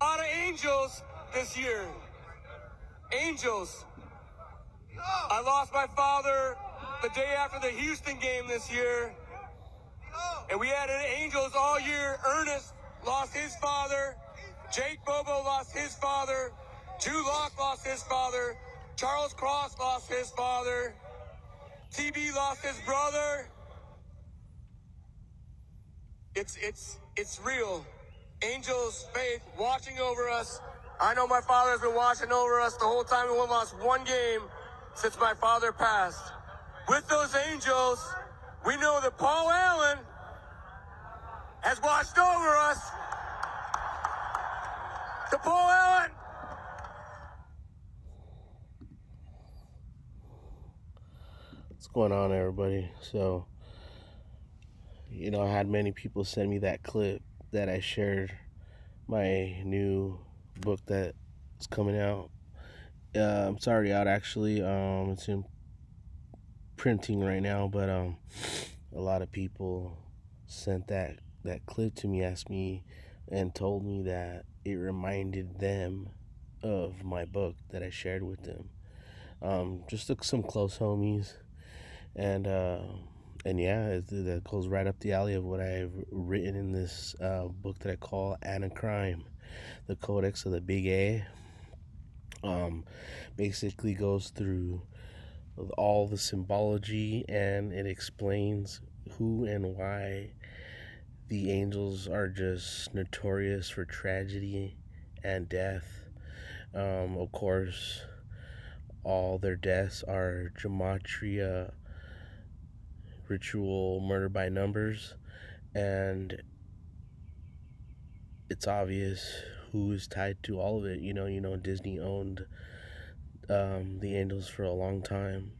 lot of angels this year. Angels. I lost my father the day after the Houston game this year. And we had angels all year. Ernest lost his father. Jake Bobo lost his father. Drew Locke lost his father. Charles Cross lost his father. TB lost his brother. It's real. Angels, faith, watching over us. I know my father's been watching over us the whole time. We lost one game since my father passed. With those angels, we know that Paul Allen has watched over us. To Paul Allen. What's going on, everybody? So, I had many people send me that clip that I shared my new book that's coming out. It's already out, actually. It's in printing right now, but a lot of people sent that clip to me, asked me, and told me that it reminded them of my book that I shared with them. Just some close homies, and yeah, that goes right up the alley of what I've written in this book that I call Anaheim, the Codex of the Big A. Basically goes through all the symbology, and it explains who and why the angels are just notorious for tragedy and death. Of course, all their deaths are gematria, ritual murder by numbers, and it's obvious who is tied to all of it. Disney owned the Angels for a long time,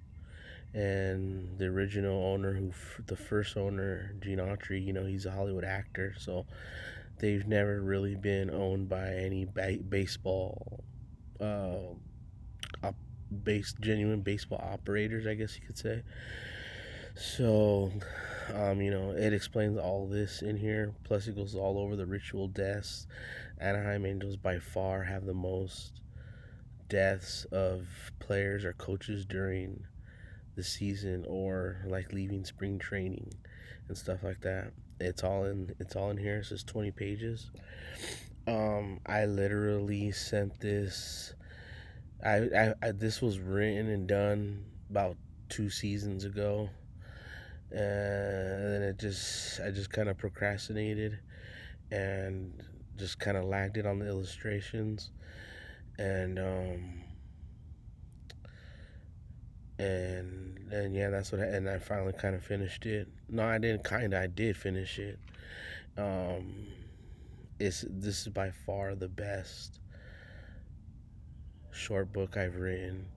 and the original owner, the first owner, Gene Autry, he's a Hollywood actor, so they've never really been owned by any baseball, genuine baseball operators, I guess you could say. So, it explains all this in here. Plus, it goes all over the ritual deaths. Anaheim Angels by far have the most deaths of players or coaches during the season, or like leaving spring training and stuff like that. It's all in here. It says 20 pages. I literally sent this. I this was written and done about 2 seasons ago. And then I just kind of procrastinated and just kind of lagged it on the illustrations, and yeah, that's what and I finally kind of finished it. No, I didn't. I did finish it. This is by far the best short book I've written.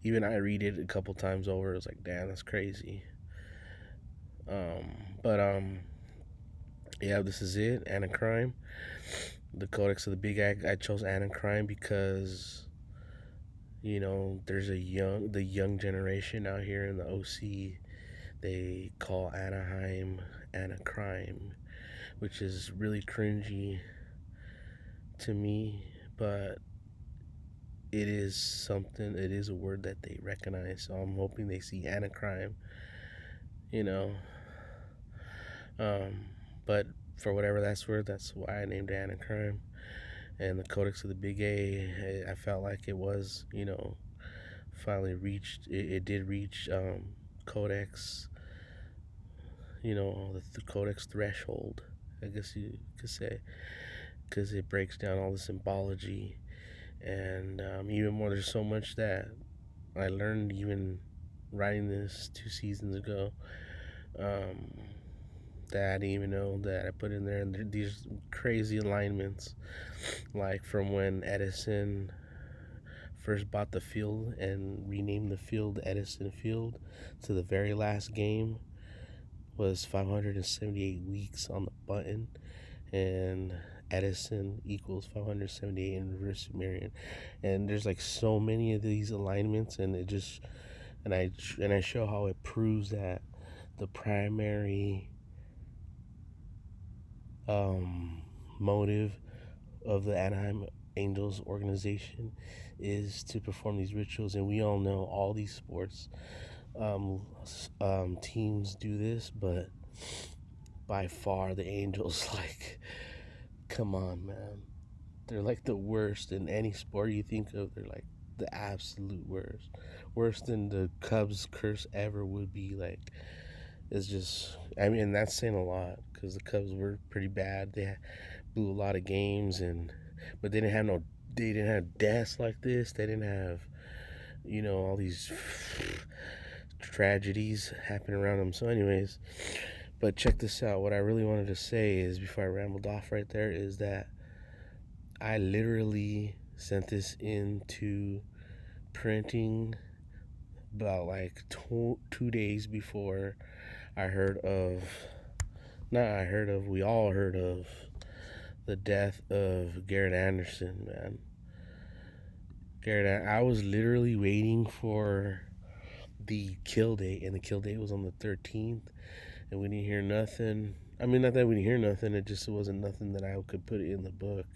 Even I read it a couple times over. It was like, damn, that's crazy. But yeah, this is it. Anaheim, the Codex of the Big Ag. I chose Anaheim because there's the young generation out here in the OC. They call Anaheim Anaheim, which is really cringy to me, but it is something. It is a word that they recognize. So I'm hoping they see Anaheim. But for whatever that's worth, that's why I named it Anaheim. And the Codex of the Big A, I felt like it was, finally reached. It did reach Codex. The Codex threshold, I guess you could say, because it breaks down all the symbology, and even more. There's so much that I learned even writing this 2 seasons ago. That I didn't even know that I put in there, and these crazy alignments, like from when Edison first bought the field and renamed the field Edison Field to the very last game was 578 weeks on the button, and Edison equals 578 in reverse Sumerian. And there's like so many of these alignments, and it just and I show how it proves that the primary motive of the Anaheim Angels organization is to perform these rituals, and we all know all these sports teams do this, but by far the Angels, like, come on, man, they're like the worst in any sport you think of. They're like the absolute worse than the Cubs curse ever would be. Like, it's just, I mean, that's saying a lot because the Cubs were pretty bad. They blew a lot of games, but they didn't have deaths like this. They didn't have, all these tragedies happen around them. So, anyways, but check this out. What I really wanted to say is, before I rambled off right there, is that I literally sent this into printing about like 2 days before I heard of, we all heard of the death of Garret Anderson, man. I was literally waiting for the kill date, and the kill date was on the 13th, and we didn't hear nothing. I mean, not that we didn't hear nothing, it just wasn't nothing that I could put in the book.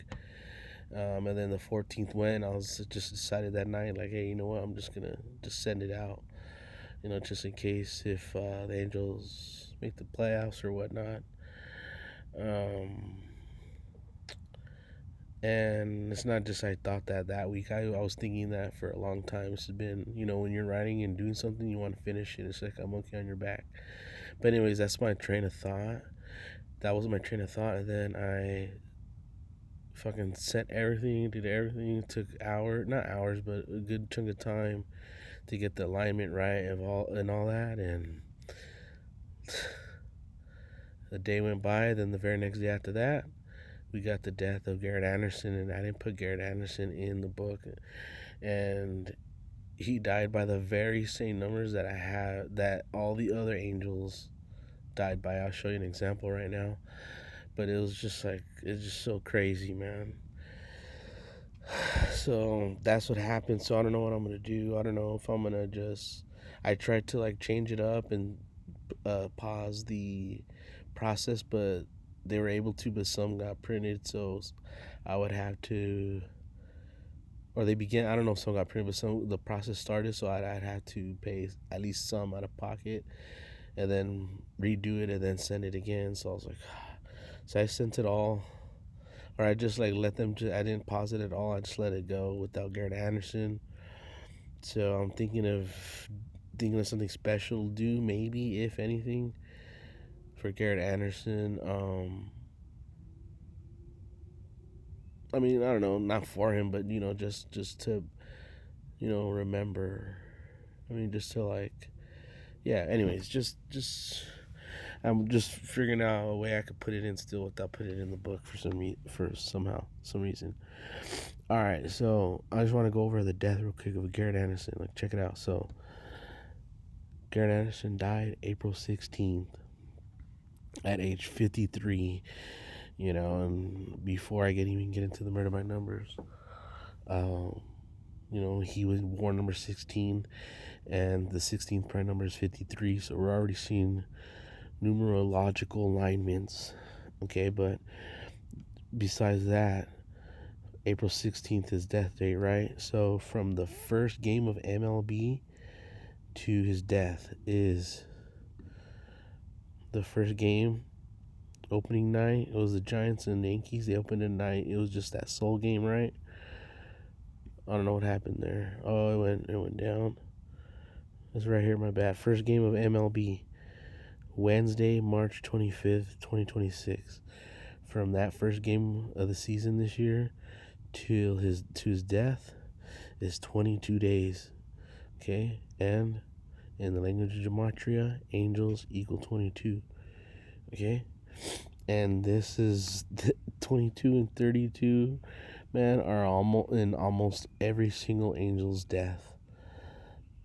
And then the 14th went, I was just decided that night, like, hey, you know what, I'm just gonna just send it out, just in case if the Angels make the playoffs or whatnot. And it's not just I thought that week. I was thinking that for a long time. It's been, when you're writing and doing something, you want to finish it. It's like a monkey on your back. But anyways, that's my train of thought. That was my train of thought. And then I fucking set everything, did everything. It took not hours, but a good chunk of time to get the alignment right and all that. And the day went by. Then the very next day after that, we got the death of Garret Anderson, and I didn't put Garret Anderson in the book, and he died by the very same numbers that I have, that all the other Angels died by. I'll show you an example right now, but it was just like, it's just so crazy, man. So that's what happened. So I don't know what I'm gonna do. I don't know if I'm gonna I tried to like change it up and pause the process, but they were able to, but some got printed, so I would have to, or they began, I don't know if some got printed, but the process started, so I'd have to pay at least some out of pocket, and then redo it, and then send it again. So I was like, so I sent it all, or I just like let them, I didn't pause it at all, I just let it go without Garret Anderson. So I'm thinking of something special to do, maybe, if anything, for Garret Anderson. I mean, I don't know, not for him, but just to, remember. I mean, just to like, yeah. Anyways, just I'm just figuring out a way I could put it in still without putting it in the book for some reason. All right, so I just want to go over the death real quick of Garret Anderson. Like, check it out. So, Garret Anderson died April 16th at age 53. And before I even get into the murder by numbers, he was born number 16, and the 16th prime number is 53. So we're already seeing numerological alignments. Okay, but besides that, April 16th is death date, right? So from the first game of MLB to his death is the first game, opening night. It was the Giants and the Yankees. They opened at night. It was just that soul game, right? I don't know what happened there. Oh, it went down. It's right here, my bad. First game of MLB, Wednesday, March 25th, 2026. From that first game of the season this year to his death is 22 days. Okay? And in the language of gematria, angels equal 22. Okay? And this is 22 and 32, man, are almost every single angel's death.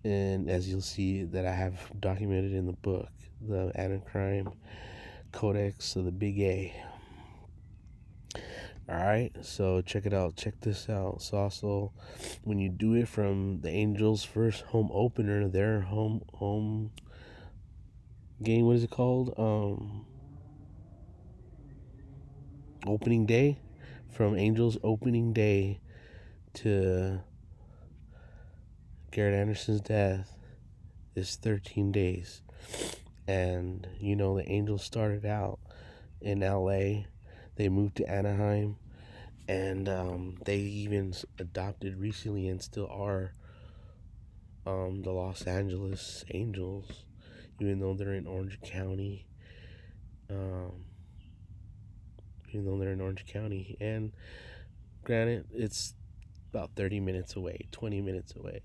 And as you'll see that I have documented in the book, the Anaheim Codex of the Big A. Alright, so check it out. Check this out. So also, when you do it from the Angels' first home opener, their home game, what is it called? opening day, from Angels opening day to Garret Anderson's death, is 13 days. And, the Angels started out in LA. They moved to Anaheim. And they even adopted recently and still are the Los Angeles Angels, even though they're in Orange County. Um, And granted, it's about 30 minutes away, 20 minutes away.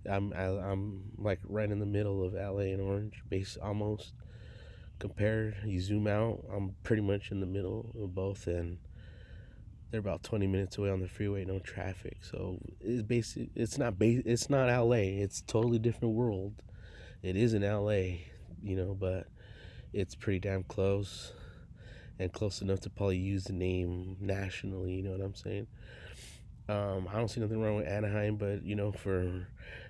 I'm like right in the middle of LA and Orange, base almost. Compared, you zoom out, I'm pretty much in the middle of both, and they're about 20 minutes away on the freeway, no traffic. So it's not LA. It's a totally different world. It is in LA, but it's pretty damn close, and close enough to probably use the name nationally. You know what I'm saying? I don't see nothing wrong with Anaheim, but for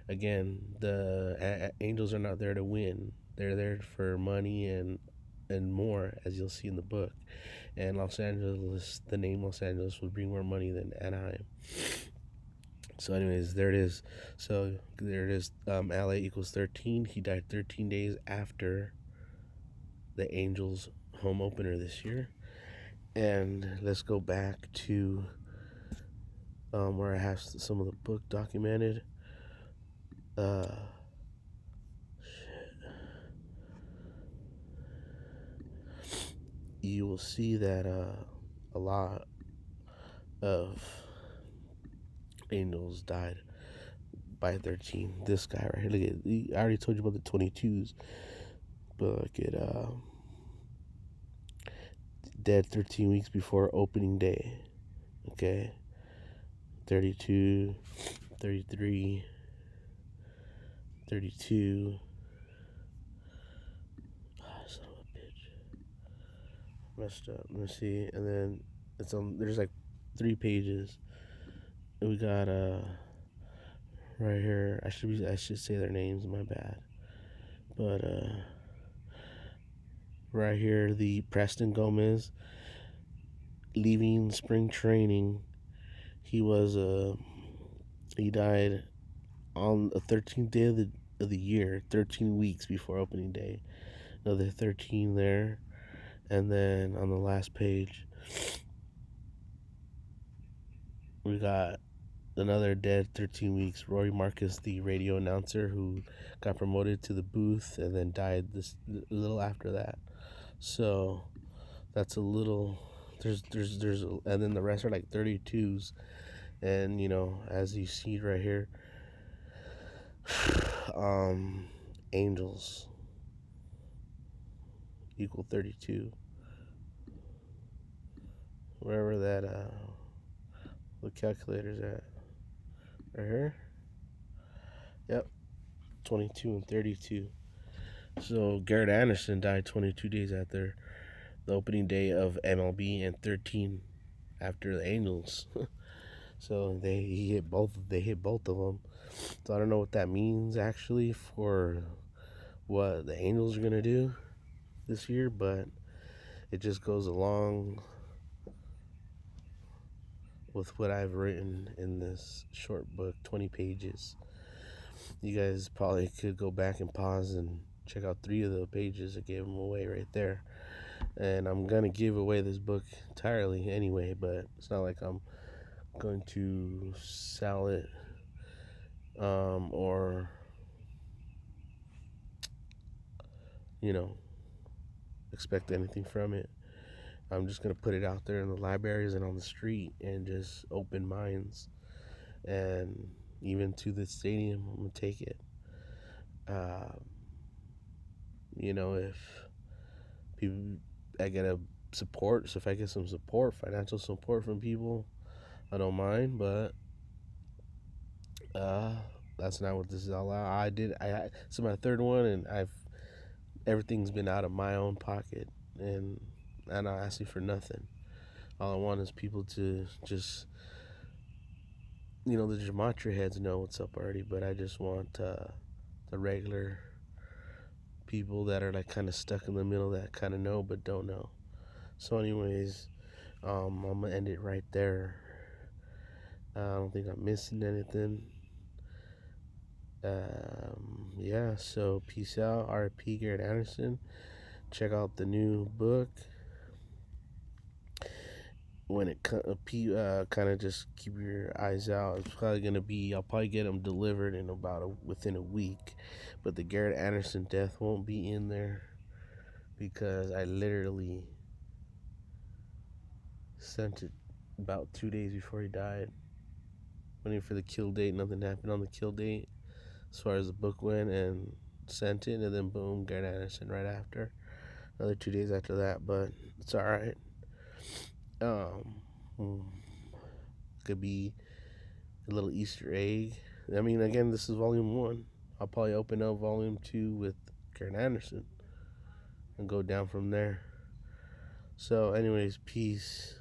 again, the Angels are not there to win. They're there for money and more, as you'll see in the book. And Los Angeles, the name Los Angeles would bring more money than Anaheim. So, anyways, there it is. So there it is. LA equals 13. He died 13 days after the Angels home opener this year. And let's go back to where I have some of the book documented. You will see that a lot of Angels died by 13. This guy right here, look at, I already told you about the 22s, but look at dead 13 weeks before opening day. Okay, 32, 33, 32. Son of a bitch. Messed up. Let me see. And then there's like 3 pages. We got right here. I should say their names, my bad. But right here, the Preston Gomez leaving spring training. He died on the 13th day of the year, 13 weeks before opening day. Another 13 there. And then on the last page, we got another dead 13 weeks. Rory Marcus, the radio announcer who got promoted to the booth and then died a little after that. So that's a little. And then the rest are like 32s. And as you see right here, Angels equal 32. Wherever that the calculator's at. Right here. Yep. 22 and 32. So Garret Anderson died 22 days after the opening day of MLB and 13 after the Angels. So they hit both of them. So I don't know what that means actually for what the Angels are gonna do this year, but it just goes along with what I've written in this short book, 20 pages. You guys probably could go back and pause and check out 3 of the pages. I gave them away right there. And I'm gonna give away this book entirely anyway, but it's not like I'm going to sell it or expect anything from it. I'm just gonna put it out there in the libraries and on the street and just open minds, and even to the stadium I'm gonna take it. If people, I get a support, so if I get some support, financial support from people, I don't mind, but that's not what this is all about. It's my 3rd one, and everything's been out of my own pocket, and I'm not asking for nothing. All I want is people to just, the gematria heads know what's up already, but I just want the regular people that are like kind of stuck in the middle that kind of know but don't know. So anyways, I'm gonna end it right there. I don't think I'm missing anything. Yeah, so peace out. R.I.P. Garret Anderson. Check out the new book. When it kind of just keep your eyes out. It's probably gonna be. I'll probably get them delivered in within a week, but the Garret Anderson death won't be in there because I literally sent it about 2 days before he died. Waiting for the kill date. Nothing happened on the kill date as far as the book went, and sent it, and then boom, Garret Anderson right after. Another 2 days after that, but it's all right. Could be a little Easter egg. I mean, again, this is volume 1. I'll probably open up volume 2 with Garret Anderson and go down from there. So, anyways, peace.